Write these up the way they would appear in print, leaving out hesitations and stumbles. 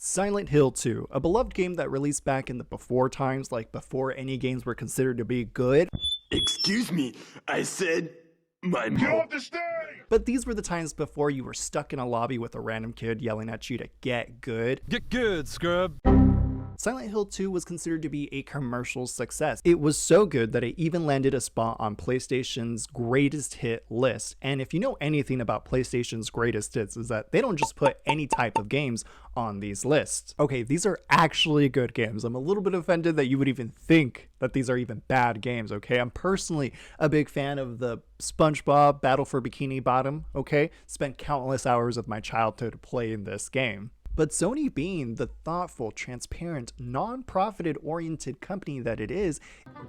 Silent Hill 2, a beloved game that released back in the before times, like before any games were considered to be good. Excuse me, I said my Get off the stage! But these were the times before you were stuck in a lobby with a random kid yelling at you to get good. Get good, scrub. Silent Hill 2 was considered to be a commercial success. It was so good that it even landed a spot on PlayStation's greatest hit list. And if you know anything about PlayStation's greatest hits, is that they don't just put any type of games on these lists. Okay, these are actually good games. I'm a little bit offended that you would even think that these are even bad games, okay? I'm personally a big fan of the SpongeBob Battle for Bikini Bottom, okay? Spent countless hours of my childhood playing this game. But Sony, being the thoughtful, transparent, non-profited oriented company that it is,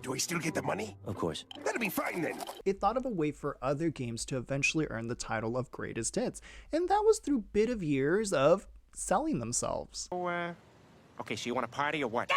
Do I still get the money? Of course. That'll be fine then. it thought of a way for other games to eventually earn the title of greatest hits. And that was through bit of years of selling themselves. Okay, so you want to party or what?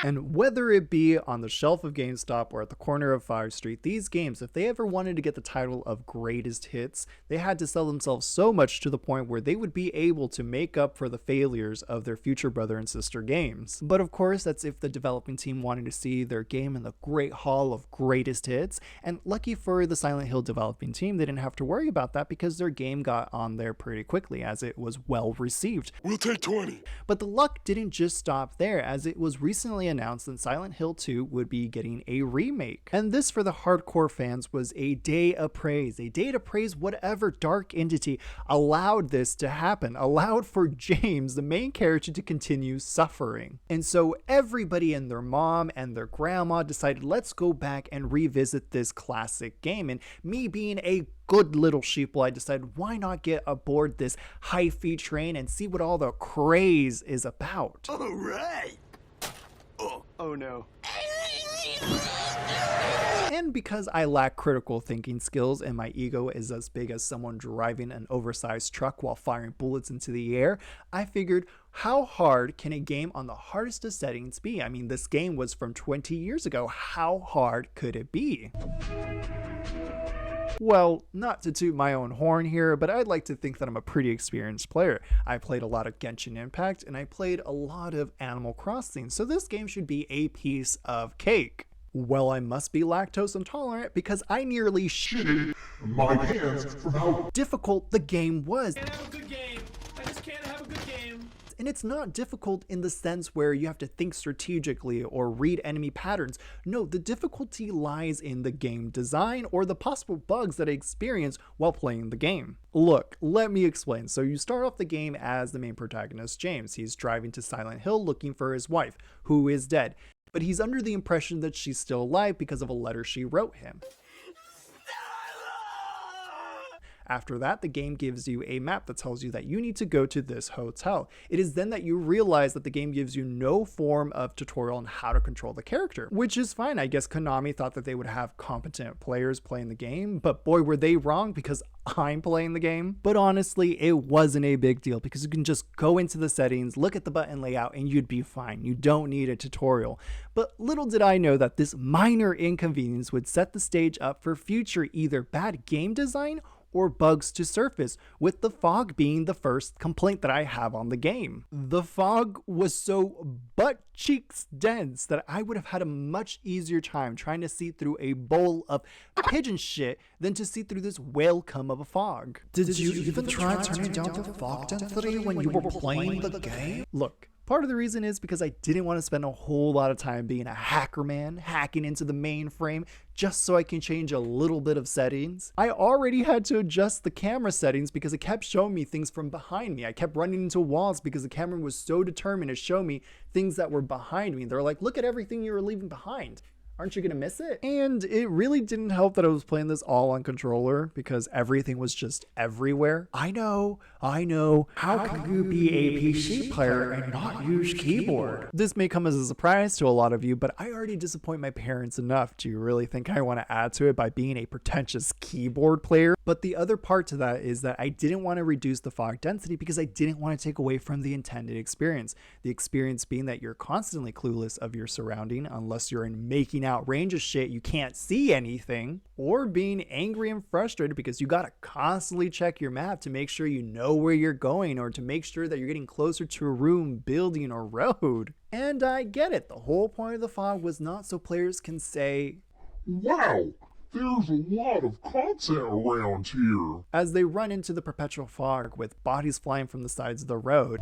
And whether it be on the shelf of GameStop or at the corner of 5th Street, these games, if they ever wanted to get the title of greatest hits, they had to sell themselves so much to the point where they would be able to make up for the failures of their future brother and sister games. But of course, that's if the developing team wanted to see their game in the great hall of greatest hits. And lucky for the Silent Hill developing team, they didn't have to worry about that because their game got on there pretty quickly as it was well received. We'll take 20. But the luck didn't just stop there, as it was recently announced that Silent Hill 2 would be getting a remake. And this, for the hardcore fans, was a day of praise. A day to praise whatever dark entity allowed this to happen, allowed for James, the main character, to continue suffering. And so everybody and their mom and their grandma decided, let's go back and revisit this classic game. And me being a good little sheeple, I decided, why not get aboard this hi-fi train and see what all the craze is about. All right. Oh no. And because I lack critical thinking skills and my ego is as big as someone driving an oversized truck while firing bullets into the air, I figured, how hard can a game on the hardest of settings be? I mean, this game was from 20 years ago. How hard could it be? Well, not to toot my own horn here, but I'd like to think that I'm a pretty experienced player. I played a lot of Genshin Impact, and I played a lot of Animal Crossing, so this game should be a piece of cake. Well, I must be lactose intolerant because I nearly shitted My hands from how difficult the game was. Can't have a good game. I just can't have a good game. And it's not difficult in the sense where you have to think strategically or read enemy patterns. No, the difficulty lies in the game design or the possible bugs that I experience while playing the game. Look, let me explain. So you start off the game as the main protagonist, James. He's driving to Silent Hill looking for his wife, who is dead. But he's under the impression that she's still alive because of a letter she wrote him. After that, the game gives you a map that tells you that you need to go to this hotel. It is then that you realize that the game gives you no form of tutorial on how to control the character, which is fine. I guess Konami thought that they would have competent players playing the game, but boy, were they wrong because I'm playing the game. But honestly, it wasn't a big deal because you can just go into the settings, look at the button layout, and you'd be fine. You don't need a tutorial. But little did I know that this minor inconvenience would set the stage up for future either bad game design or bugs to surface, with the fog being the first complaint that I have on the game. The fog was so butt cheeks dense that I would have had a much easier time trying to see through a bowl of pigeon shit than to see through this whale cum of a fog. Did you even try turning down the fog density when you were playing the game? Look, part of the reason is because I didn't want to spend a whole lot of time being a hacker man, hacking into the mainframe just so I can change a little bit of settings. I already had to adjust the camera settings because it kept showing me things from behind me. I kept running into walls because the camera was so determined to show me things that were behind me. They're like, look at everything you were leaving behind. Aren't you gonna miss it? And it really didn't help that I was playing this all on controller because everything was just everywhere. I know. How can you be a PC player and not use keyboard? This may come as a surprise to a lot of you, but I already disappoint my parents enough. Do you really think I want to add to it by being a pretentious keyboard player? But the other part to that is that I didn't want to reduce the fog density because I didn't want to take away from the intended experience. The experience being that you're constantly clueless of your surrounding unless you're in making outrageous shit, you can't see anything, or being angry and frustrated because you gotta constantly check your map to make sure you know know where you're going or to make sure that you're getting closer to a room, building, or road. And I get it, the whole point of the fog was not so players can say, Wow, there's a lot of content around here. as they run into the perpetual fog with bodies flying from the sides of the road.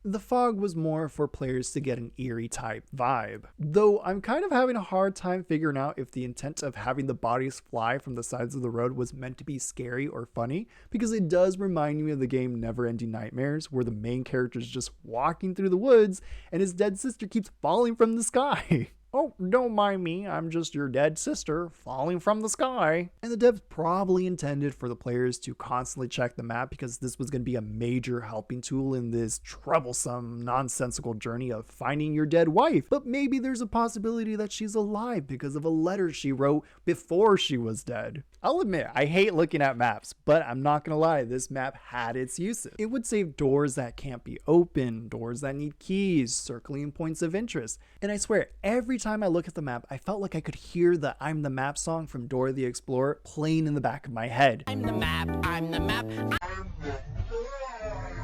The fog was more for players to get an eerie type vibe. Though I'm kind of having a hard time figuring out if the intent of having the bodies fly from the sides of the road was meant to be scary or funny, because it does remind me of the game Never Ending Nightmares, where the main character is just walking through the woods and his dead sister keeps falling from the sky. Oh, don't mind me, I'm just your dead sister falling from the sky. And the devs probably intended for the players to constantly check the map because this was going to be a major helping tool in this troublesome, nonsensical journey of finding your dead wife. But maybe there's a possibility that she's alive because of a letter she wrote before she was dead. I'll admit, I hate looking at maps, but I'm not gonna lie, this map had its uses. It would save doors that can't be opened, doors that need keys, circling points of interest. And I swear, every time I look at the map, I felt like I could hear the I'm the Map song from Dora the Explorer playing in the back of my head. I'm the map, I'm the map.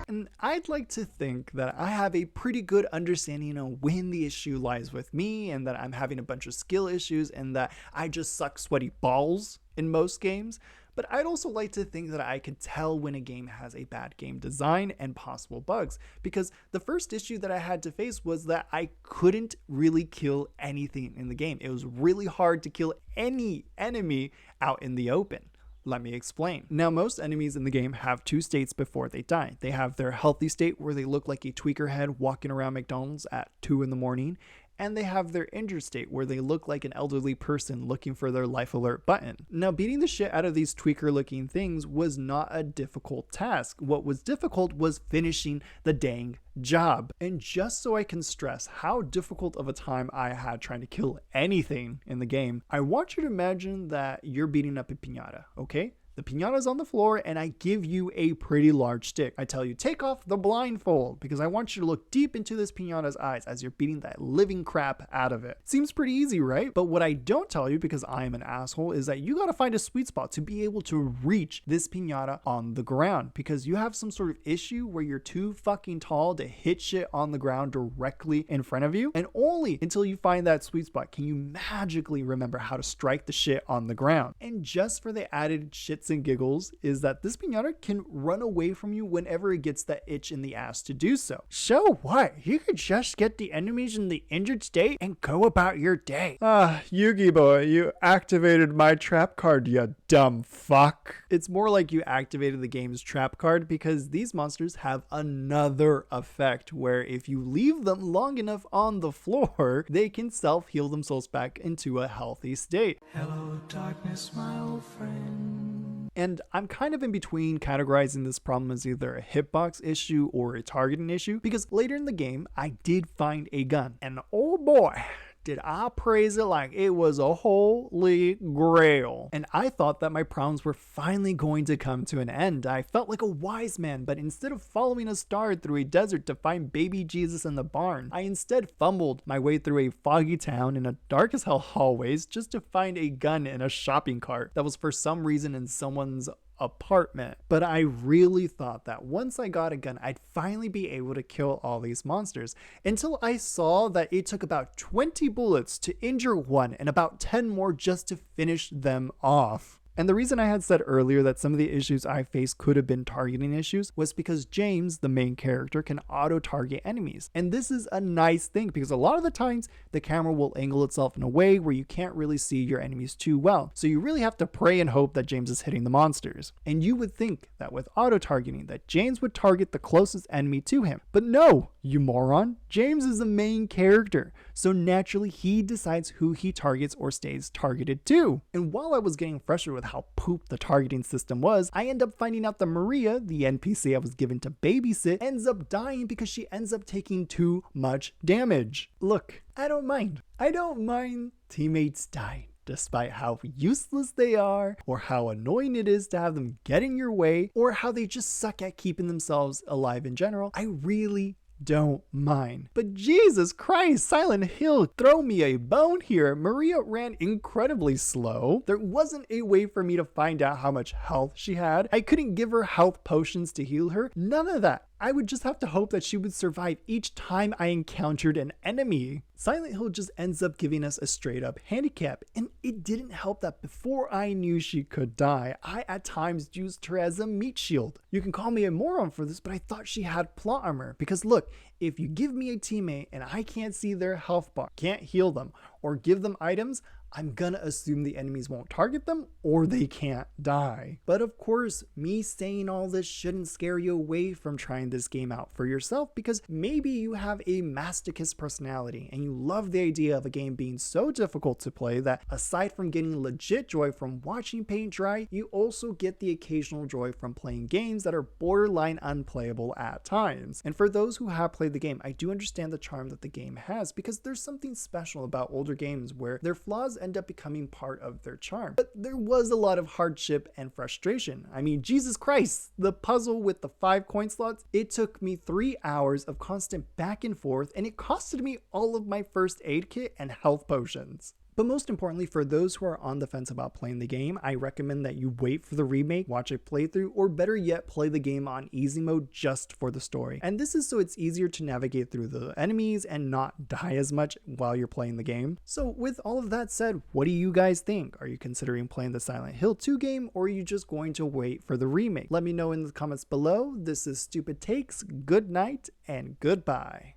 And I'd like to think that I have a pretty good understanding of when the issue lies with me and that I'm having a bunch of skill issues and that I just suck sweaty balls in most games. But I'd also like to think that I could tell when a game has a bad game design and possible bugs, because the first issue that I had to face was that I couldn't really kill anything in the game. It was really hard to kill any enemy out in the open. Let me explain. Now, most enemies in the game have two states before they die. They have their healthy state where they look like a tweaker head walking around McDonald's at 2 in the morning, and they have their injured state where they look like an elderly person looking for their life alert button. Now, beating the shit out of these tweaker looking things was not a difficult task. What was difficult was finishing the dang job. And just so I can stress how difficult of a time I had trying to kill anything in the game, I want you to imagine that you're beating up a piñata, okay? The piñata's on the floor and I give you a pretty large stick. I tell you, take off the blindfold because I want you to look deep into this piñata's eyes as you're beating that living crap out of it. Seems pretty easy, right? But what I don't tell you, because I am an asshole, is that you gotta find a sweet spot to be able to reach this piñata on the ground, because you have some sort of issue where you're too fucking tall to hit shit on the ground directly in front of you. And only until you find that sweet spot can you magically remember how to strike the shit on the ground. And just for the added shit and giggles is that this piñata can run away from you whenever it gets that itch in the ass to do so. So what? You could just get the enemies in the injured state and go about your day. Yugi boy, you activated my trap card, you dumb fuck. It's more like you activated the game's trap card, because these monsters have another effect where if you leave them long enough on the floor, they can self-heal themselves back into a healthy state. Hello, darkness, my old friend. And I'm kind of in between categorizing this problem as either a hitbox issue or a targeting issue, because later in the game, I did find a gun. And oh boy, did I praise it like it was a holy grail. And I thought that my problems were finally going to come to an end. I felt like a wise man, but instead of following a star through a desert to find baby Jesus in the barn, I instead fumbled my way through a foggy town in a dark as hell hallways just to find a gun in a shopping cart that was for some reason in someone's apartment. But I really thought that once I got a gun, I'd finally be able to kill all these monsters, until I saw that it took about 20 bullets to injure one and about 10 more just to finish them off. And the reason I had said earlier that some of the issues I faced could have been targeting issues was because James, the main character, can auto-target enemies. And this is a nice thing because a lot of the times the camera will angle itself in a way where you can't really see your enemies too well. So you really have to pray and hope that James is hitting the monsters. And you would think that with auto-targeting that James would target the closest enemy to him. But no, you moron. James is the main character. So naturally he decides who he targets or stays targeted to. And while I was getting frustrated with how poop the targeting system was, I end up finding out that Maria, the NPC I was given to babysit, ends up dying because she ends up taking too much damage. Look, I don't mind. I don't mind teammates dying, despite how useless they are, or how annoying it is to have them get in your way, or how they just suck at keeping themselves alive in general. I really don't mind. But Jesus Christ, Silent Hill, throw me a bone here. Maria ran incredibly slow. There wasn't a way for me to find out how much health she had. I couldn't give her health potions to heal her. None of that. I would just have to hope that she would survive each time I encountered an enemy. Silent Hill just ends up giving us a straight up handicap, and it didn't help that before I knew she could die, I at times used her as a meat shield. You can call me a moron for this, but I thought she had plot armor, because look, if you give me a teammate and I can't see their health bar, can't heal them, or give them items, I'm gonna assume the enemies won't target them or they can't die. But of course, me saying all this shouldn't scare you away from trying this game out for yourself, because maybe you have a masochist personality and you love the idea of a game being so difficult to play that aside from getting legit joy from watching paint dry, you also get the occasional joy from playing games that are borderline unplayable at times. And for those who have played the game, I do understand the charm that the game has, because there's something special about older games where their flaws end up becoming part of their charm. But there was a lot of hardship and frustration. I mean, Jesus Christ, the puzzle with the 5 coin slots, it took me 3 hours of constant back and forth, and it costed me all of my first aid kit and health potions. But most importantly, for those who are on the fence about playing the game, I recommend that you wait for the remake, watch a playthrough, or better yet, play the game on easy mode just for the story. And this is so it's easier to navigate through the enemies and not die as much while you're playing the game. So with all of that said, what do you guys think? Are you considering playing the Silent Hill 2 game, or are you just going to wait for the remake? Let me know in the comments below. This is Stupid Takes. Good night and goodbye.